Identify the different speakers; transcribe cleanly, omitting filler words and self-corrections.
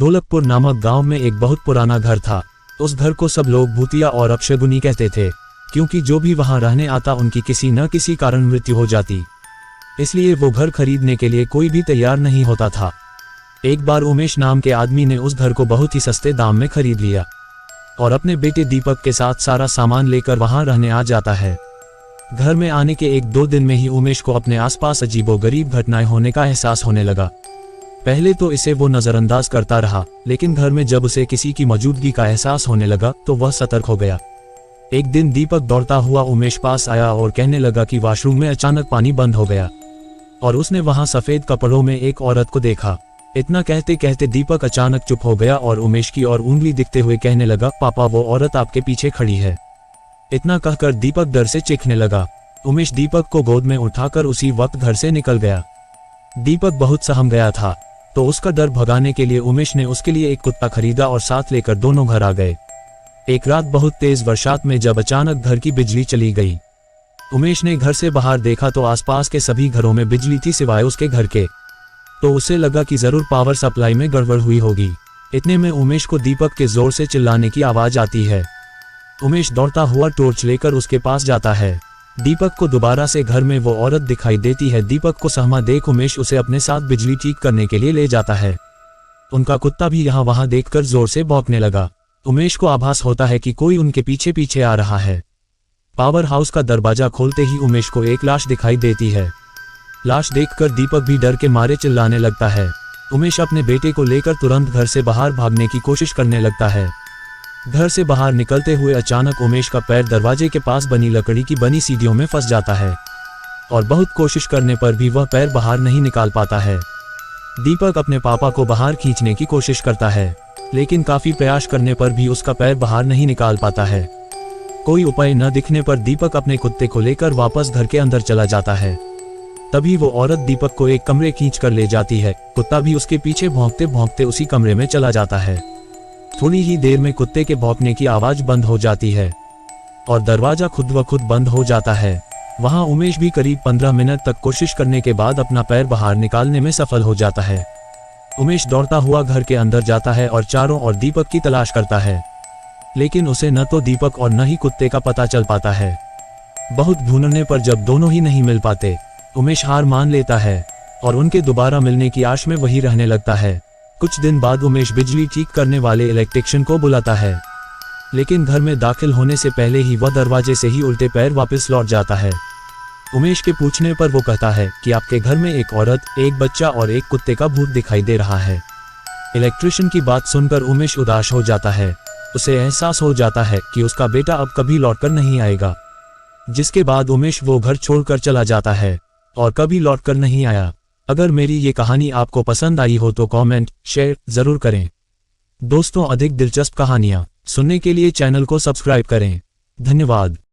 Speaker 1: ढोलकपुर नामक गांव में एक बहुत पुराना घर था। उस घर को सब लोग भूतिया और अपशगुनी कहते थे, क्योंकि जो भी वहां रहने आता उनकी किसी न किसी कारण मृत्यु हो जाती। इसलिए वो घर खरीदने के लिए कोई भी तैयार नहीं होता था। एक बार उमेश नाम के आदमी ने उस घर को बहुत ही सस्ते दाम में खरीद लिया और अपने बेटे दीपक के साथ सारा सामान लेकर वहां रहने आ जाता है। घर में आने के 1-2 दिन में ही उमेश को अपने आसपास अजीबोगरीब घटनाएं होने का एहसास होने लगा। पहले तो इसे वो नजरअंदाज करता रहा, लेकिन घर में जब उसे किसी की मौजूदगी का एहसास होने लगा तो वह सतर्क हो गया। एक दिन दीपक दौड़ता हुआ उमेश पास आया और कहने लगा कि वॉशरूम में अचानक पानी बंद हो गया और उसने वहां सफेद कपड़ों में एक औरत को देखा। इतना कहते कहते दीपक अचानक चुप हो गया और उमेश की ओर उंगली दिखते हुए कहने लगा, पापा वो औरत आपके पीछे खड़ी है। इतना कहकर दीपक डर से चीखने लगा। उमेश दीपक को गोद में उठाकर उसी वक्त घर से निकल गया। दीपक बहुत सहम गया था, तो उसका डर भगाने के लिए उमेश ने उसके लिए एक कुत्ता खरीदा और साथ लेकर दोनों घर आ गए। एक रात बहुत तेज बरसात में जब अचानक घर की बिजली चली गई, उमेश ने घर से बाहर देखा तो आसपास के सभी घरों में बिजली थी सिवाय उसके घर के। तो उसे लगा कि जरूर पावर सप्लाई में गड़बड़ हुई होगी। इतने में उमेश को दीपक के जोर से चिल्लाने की आवाज आती है। उमेश दौड़ता हुआ टॉर्च लेकर उसके पास जाता है। दीपक को दोबारा से घर में वो औरत दिखाई देती है। दीपक को सहमा देख उमेश उसे अपने साथ बिजली ठीक करने के लिए ले जाता है। उनका कुत्ता भी यहाँ वहां देखकर जोर से भौंकने लगा। उमेश को आभास होता है कि कोई उनके पीछे पीछे आ रहा है। पावर हाउस का दरवाजा खोलते ही उमेश को एक लाश दिखाई देती है। लाश देखकर दीपक भी डर के मारे चिल्लाने लगता है। उमेश अपने बेटे को लेकर तुरंत घर से बाहर भागने की कोशिश करने लगता है। घर से बाहर निकलते हुए अचानक उमेश का पैर दरवाजे के पास बनी लकड़ी की बनी सीढ़ियों में फंस जाता है और बहुत कोशिश करने पर भी वह पैर बाहर नहीं निकाल पाता है। दीपक अपने पापा को बाहर खींचने की कोशिश करता है, लेकिन काफी प्रयास करने पर भी उसका पैर बाहर नहीं निकाल पाता है। कोई उपाय न दिखने पर दीपक अपने कुत्ते को लेकर वापस घर के अंदर चला जाता है। तभी वो औरत दीपक को एक कमरे खींच कर ले जाती है। कुत्ता भी उसके पीछे भौंकते भौंकते उसी कमरे में चला जाता है। थोड़ी ही देर में कुत्ते के भौंकने की आवाज बंद हो जाती है और दरवाजा खुद ब खुद बंद हो जाता है। वहां उमेश भी करीब 15 मिनट तक कोशिश करने के बाद अपना पैर बाहर निकालने में सफल हो जाता है। उमेश दौड़ता हुआ घर के अंदर जाता है और चारों ओर दीपक की तलाश करता है, लेकिन उसे न तो दीपक और न ही कुत्ते का पता चल पाता है। बहुत ढूंढने पर जब दोनों ही नहीं मिल पाते, उमेश हार मान लेता है और उनके दोबारा मिलने की आश में वही रहने लगता है। कुछ दिन बाद उमेश बिजली ठीक करने वाले इलेक्ट्रिशियन को बुलाता है, लेकिन घर में दाखिल होने से पहले ही वह दरवाजे से ही उल्टे पैर वापस लौट जाता है। उमेश के पूछने पर वो कहता है कि आपके घर में एक औरत, एक बच्चा और एक कुत्ते का भूत दिखाई दे रहा है। इलेक्ट्रिशियन की बात सुनकर उमेश उदास हो जाता है। उसे एहसास हो जाता है कि उसका बेटा अब कभी लौटकर नहीं आएगा, जिसके बाद उमेश वो घर छोड़कर चला जाता है और कभी लौटकर नहीं आया। अगर मेरी ये कहानी आपको पसंद आई हो तो कमेंट, शेयर जरूर करें। दोस्तों, अधिक दिलचस्प कहानियां सुनने के लिए चैनल को सब्सक्राइब करें। धन्यवाद।